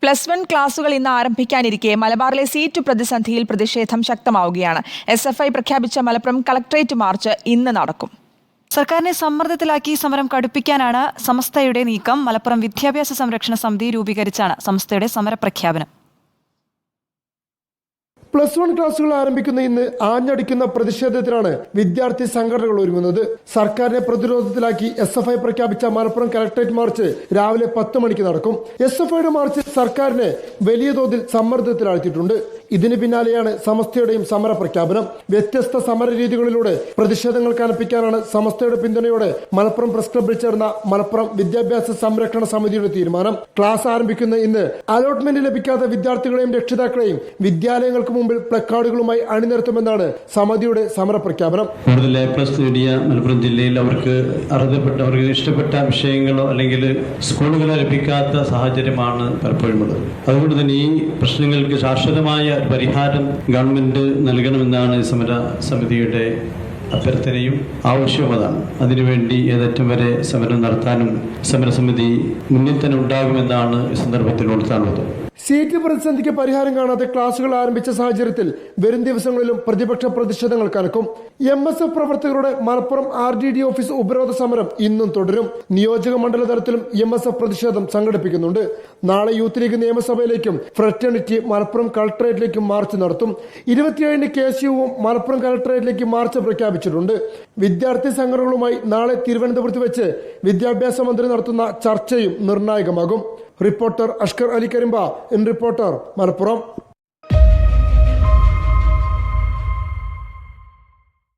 +1 ക്ലാസുകൾ ഇന്ന് ആരംഭിക്കാനിരിക്കെ മലബാറിലെ സീറ്റ് പ്രതിസന്ധിയിൽ പ്രതിഷേധം ശക്തമാവുകയാണ്. SFI പ്രഖ്യാപിച്ച മലപ്പുറം കളക്ടറേറ്റ് മാർച്ച് ഇന്ന് നടക്കും. സർക്കാരിനെ സമ്മർദ്ദത്തിലാക്കി സമരം കടുപ്പിക്കാനാണ് സമസ്തയുടെ നീക്കം. മലപ്പുറം വിദ്യാഭ്യാസ സംരക്ഷണ സമിതി രൂപീകരിച്ചാണ് സമസ്തയുടെ സമരപ്രഖ്യാപനം. +1 ക്ലാസുകൾ ആരംഭിക്കുന്ന ഇന്ന് ആഞ്ഞടിക്കുന്ന പ്രതിഷേധത്തിലാണ് വിദ്യാർത്ഥി സംഘടനകൾ ഒരുങ്ങുന്നത്. സർക്കാരിനെ പ്രതിരോധത്തിലാക്കി SFI പ്രഖ്യാപിച്ച മലപ്പുറം കളക്ടറേറ്റ് മാർച്ച് രാവിലെ 10 മണിക്ക് നടക്കും. SFIയുടെ മാർച്ച് സർക്കാരിനെ വലിയ തോതിൽ സമ്മർദ്ദത്തിലാഴ്ത്തിയിട്ടുണ്ട്. ഇതിന് പിന്നാലെയാണ് സമസ്തയുടെയും സമര പ്രഖ്യാപനം. വ്യത്യസ്ത സമര രീതികളിലൂടെ പ്രതിഷേധങ്ങൾ കനപ്പിക്കാനാണ് സമസ്തയുടെ പിന്തുണയോടെ മലപ്പുറം പ്രസ് ക്ലബ്ബിൽ ചേർന്ന മലപ്പുറം വിദ്യാഭ്യാസ സംരക്ഷണ സമിതിയുടെ തീരുമാനം. ക്ലാസ് ആരംഭിക്കുന്ന ഇന്ന് അലോട്ട്മെന്റ് ലഭിക്കാത്ത വിദ്യാർത്ഥികളെയും രക്ഷിതാക്കളെയും വിദ്യാലയങ്ങൾക്ക് മുമ്പിൽ പ്ലക്കാർഡുകളുമായി അണിനിരത്തുമെന്നാണ് സമിതിയുടെ സമര പ്രഖ്യാപനം. കൂടുതൽ A+ നേടിയ മലപ്പുറം ജില്ലയിൽ അവർക്ക് അവർക്ക് ഇഷ്ടപ്പെട്ട വിഷയങ്ങളോ അല്ലെങ്കിൽ സ്കൂളുകളോ ലഭിക്കാത്ത സാഹചര്യമാണ് പലപ്പോഴുമുള്ളത്. അതുകൊണ്ട് തന്നെ ഈ പ്രശ്നങ്ങൾക്ക് ശാശ്വതമായ പരിഹാരം ഗവൺമെന്റ് നൽകണമെന്നാണ് സമര സമിതിയുടെ അഭ്യർത്ഥനയും ആവശ്യവും അതാണ്. അതിനുവേണ്ടി ഏതറ്റം വരെ സമരം നടത്താനും സമരസമിതി മുന്നിൽ തന്നെ ഉണ്ടാകുമെന്നാണ് ഈ സന്ദർഭത്തിൽ ഉണർത്താനുള്ളത്. സീറ്റ് പ്രതിസന്ധിക്ക് പരിഹാരം കാണാതെ ക്ലാസുകൾ ആരംഭിച്ച സാഹചര്യത്തിൽ വരും ദിവസങ്ങളിലും പ്രതിപക്ഷ പ്രതിഷേധങ്ങൾ കനക്കും. MSF പ്രവർത്തകരുടെ മലപ്പുറം RDD ഓഫീസ് ഉപരോധ സമരം ഇന്നും തുടരും. നിയോജക മണ്ഡല തലത്തിലും MSF പ്രതിഷേധം സംഘടിപ്പിക്കുന്നുണ്ട്. നാളെ യൂത്ത് ലീഗ് നിയമസഭയിലേക്കും ഫ്രറ്റേണിറ്റി മലപ്പുറം കളക്ടറേറ്റിലേക്കും മാർച്ച് നടത്തും. 27-ന് KSUവും മലപ്പുറം കളക്ടറേറ്റിലേക്ക് മാർച്ച് പ്രഖ്യാപിച്ചിട്ടുണ്ട്. വിദ്യാർത്ഥി സംഘടനകളുമായി നാളെ തിരുവനന്തപുരത്ത് വെച്ച് വിദ്യാഭ്യാസ മന്ത്രി നടത്തുന്ന ചർച്ചയും നിർണായകമാകും. Reporter Ashkar Ali Karimba, in Reporter, Malappuram.